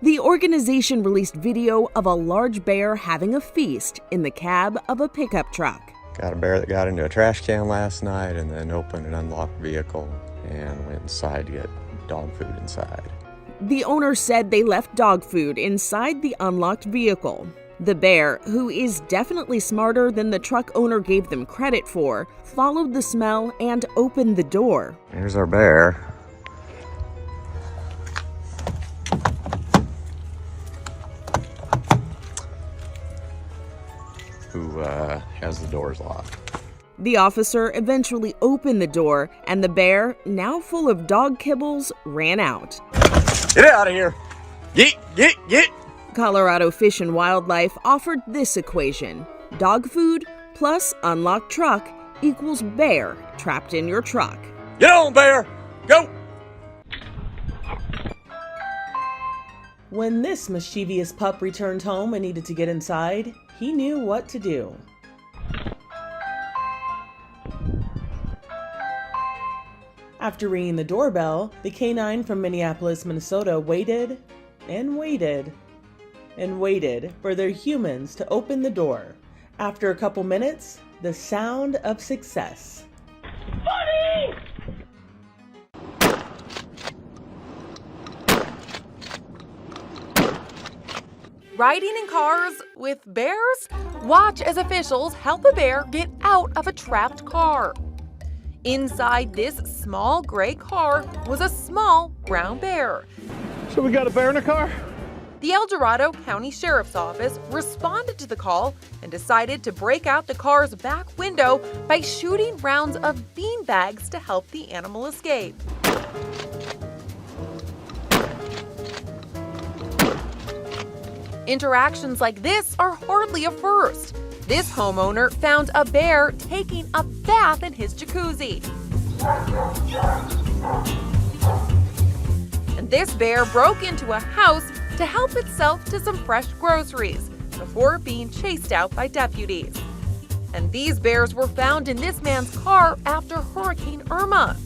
The organization released video of a large bear having a feast in the cab of a pickup truck. Got a bear that got into a trash can last night and then opened an unlocked vehicle and went inside to get dog food inside. The owner said they left dog food inside the unlocked vehicle. The bear, who is definitely smarter than the truck owner gave them credit for, followed the smell and opened the door. Here's our bear. has the doors locked. The officer eventually opened the door, and the bear, now full of dog kibbles, ran out. Get out of here! Get! Colorado Fish and Wildlife offered this equation: dog food plus unlocked truck equals bear trapped in your truck. Get on, bear! Go! When this mischievous pup returned home and needed to get inside, he knew what to do. After ringing the doorbell, the canine from Minneapolis, Minnesota waited and waited and waited for their humans to open the door. After a couple minutes, the sound of success. Buddy! Riding in cars with bears? Watch as officials help a bear get out of a trapped car. Inside this small gray car was a small brown bear. So we got a bear in a car? The El Dorado County Sheriff's Office responded to the call and decided to break out the car's back window by shooting rounds of beanbags to help the animal escape. Interactions like this are hardly a first. This homeowner found a bear taking a bath in his jacuzzi. And this bear broke into a house to help itself to some fresh groceries before being chased out by deputies. And these bears were found in this man's car after Hurricane Irma.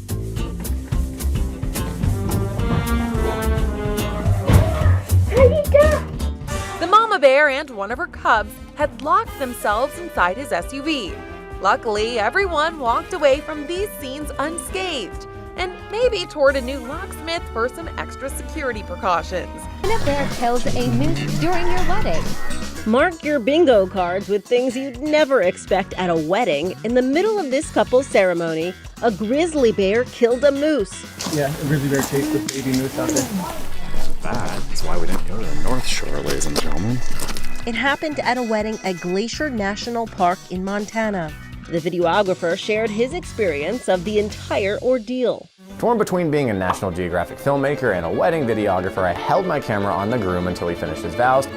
The mama bear and one of her cubs had locked themselves inside his SUV. Luckily, everyone walked away from these scenes unscathed, and maybe toward a new locksmith for some extra security precautions. When a bear kills a moose during your wedding. Mark your bingo cards with things you'd never expect at a wedding. In the middle of this couple's ceremony, a grizzly bear killed a moose. Yeah, a grizzly bear chased the baby moose out there. Bad. That's why we didn't go to the North Shore, ladies and gentlemen. It happened at a wedding at Glacier National Park in Montana. The videographer shared his experience of the entire ordeal. Torn between being a National Geographic filmmaker and a wedding videographer, I held my camera on the groom until he finished his vows,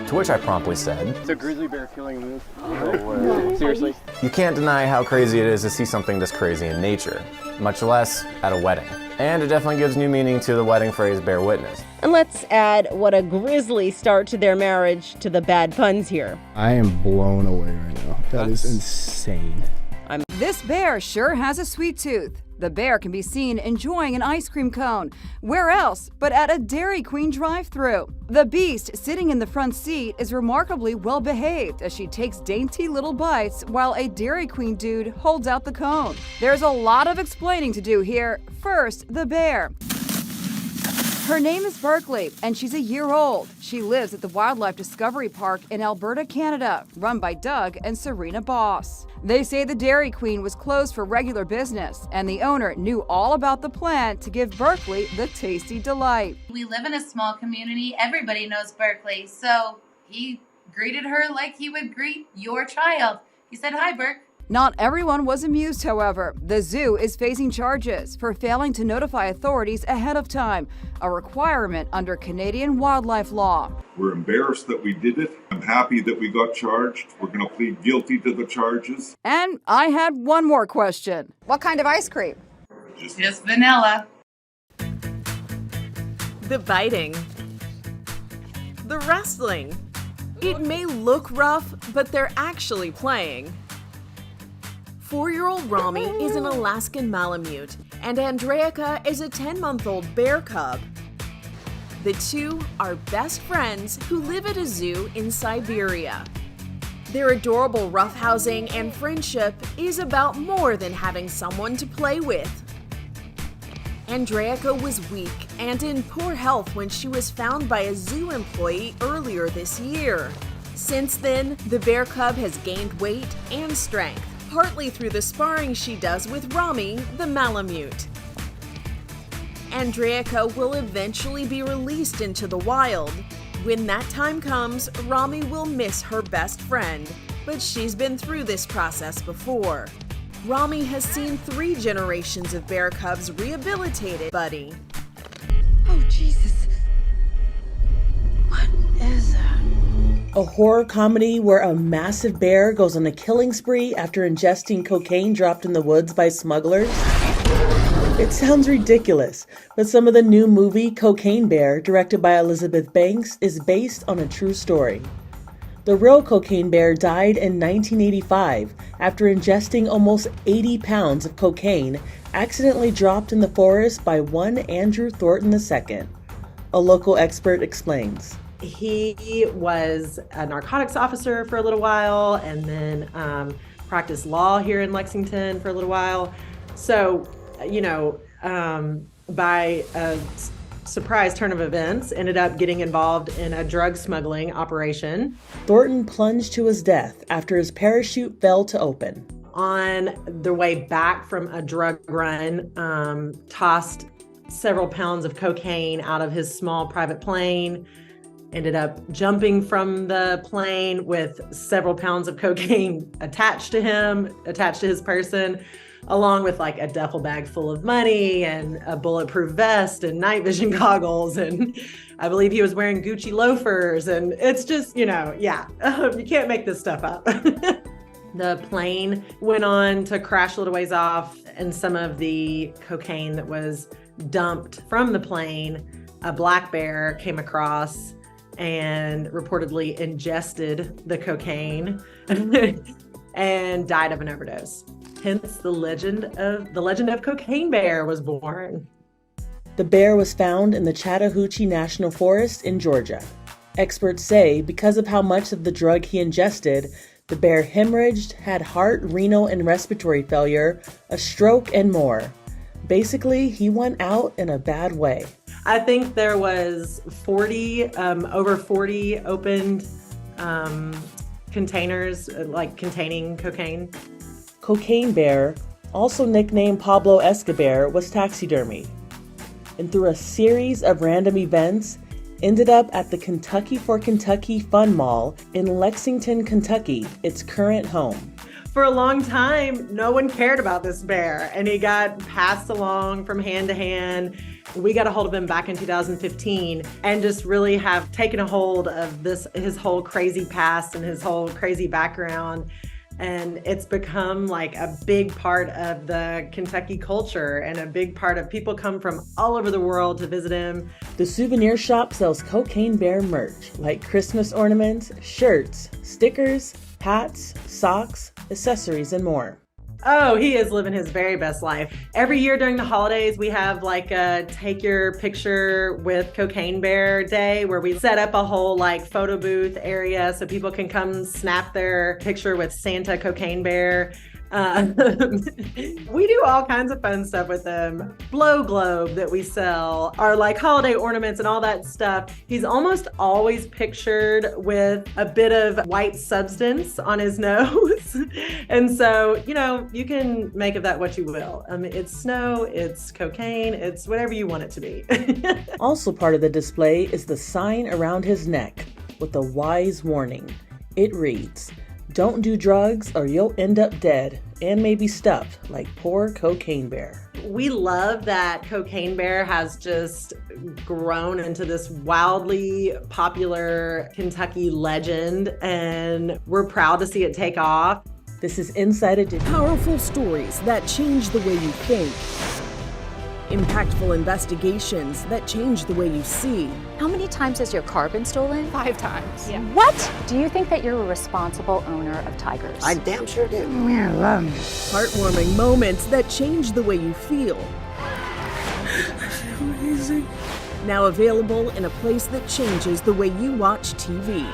to which I promptly said, "It's a grizzly bear killing a moose." No way. Seriously? You can't deny how crazy it is to see something this crazy in nature, much less at a wedding. And it definitely gives new meaning to the wedding phrase, bear witness. And let's add what a grisly start to their marriage to the bad puns here. I am blown away right now. That is insane. This bear sure has a sweet tooth. The bear can be seen enjoying an ice cream cone. Where else but at a Dairy Queen drive-thru? The beast sitting in the front seat is remarkably well behaved as she takes dainty little bites while a Dairy Queen dude holds out the cone. There's a lot of explaining to do here. First, the bear. Her name is Berkeley, and she's a year old. She lives at the Wildlife Discovery Park in Alberta, Canada, run by Doug and Serena Boss. They say the Dairy Queen was closed for regular business, and the owner knew all about the plan to give Berkeley the tasty delight. We live in a small community. Everybody knows Berkeley, so he greeted her like he would greet your child. He said, "Hi, Berk." Not everyone was amused, however. The zoo is facing charges for failing to notify authorities ahead of time, a requirement under Canadian wildlife law. We're embarrassed that we did it. I'm happy that we got charged. We're going to plead guilty to the charges. And I had one more question. What kind of ice cream? Just vanilla. The biting. The wrestling. It may look rough, but they're actually playing. 4-year-old Rami is an Alaskan Malamute, and Andreyka is a 10-month-old bear cub. The two are best friends who live at a zoo in Siberia. Their adorable roughhousing and friendship is about more than having someone to play with. Andreyka was weak and in poor health when she was found by a zoo employee earlier this year. Since then, the bear cub has gained weight and strength, partly through the sparring she does with Rami, the Malamute. Andreyka will eventually be released into the wild. When that time comes, Rami will miss her best friend, but she's been through this process before. Rami has seen 3 generations of bear cubs rehabilitated. Buddy. Oh, Jesus. What is that? A horror comedy where a massive bear goes on a killing spree after ingesting cocaine dropped in the woods by smugglers? It sounds ridiculous, but some of the new movie Cocaine Bear, directed by Elizabeth Banks, is based on a true story. The real Cocaine Bear died in 1985 after ingesting almost 80 pounds of cocaine accidentally dropped in the forest by one Andrew Thornton II. A local expert explains. He was a narcotics officer for a little while and then practiced law here in Lexington for a little while. So, by a surprise turn of events, ended up getting involved in a drug smuggling operation. Thornton plunged to his death after his parachute failed to open. On the way back from a drug run, tossed several pounds of cocaine out of his small private plane. Ended up jumping from the plane with several pounds of cocaine attached to him, attached to his person, along with like a duffel bag full of money and a bulletproof vest and night vision goggles. And I believe he was wearing Gucci loafers. And it's just, you can't make this stuff up. The plane went on to crash a little ways off, and some of the cocaine that was dumped from the plane, a black bear came across and reportedly ingested the cocaine and died of an overdose. Hence the legend of Cocaine Bear was born. The bear was found in the Chattahoochee National Forest in Georgia. Experts say because of how much of the drug he ingested, the bear hemorrhaged, had heart, renal, and respiratory failure, a stroke, and more. Basically, he went out in a bad way. I think there was over 40 opened containers, containing cocaine. Cocaine Bear, also nicknamed Pablo Escobar, was taxidermied, and through a series of random events, ended up at the Kentucky for Kentucky Fun Mall in Lexington, Kentucky, its current home. For a long time, no one cared about this bear, and he got passed along from hand to hand. We got a hold of him back in 2015 and just really have taken a hold of his whole crazy past and his whole crazy background. And it's become like a big part of the Kentucky culture, and a big part of people come from all over the world to visit him. The souvenir shop sells Cocaine Bear merch like Christmas ornaments, shirts, stickers, hats, socks, accessories, and more. Oh, he is living his very best life. Every year during the holidays, we have like a take your picture with Cocaine Bear day where we set up a whole photo booth area so people can come snap their picture with Santa Cocaine Bear. We do all kinds of fun stuff with them. Blow globe that we sell, our holiday ornaments and all that stuff. He's almost always pictured with a bit of white substance on his nose. And so, you can make of that what you will. It's snow, it's cocaine, it's whatever you want it to be. Also part of the display is the sign around his neck with a wise warning. It reads, "Don't do drugs or you'll end up dead and maybe stuffed like poor Cocaine Bear." We love that Cocaine Bear has just grown into this wildly popular Kentucky legend, and we're proud to see it take off. This is Inside Edition. Powerful stories that change the way you think. Impactful investigations that change the way you see. How many times has your car been stolen? 5 times. Yeah. What? Do you think that you're a responsible owner of tigers? I damn sure do. I love them. Heartwarming moments that change the way you feel. I feel amazing. Now available in a place that changes the way you watch TV.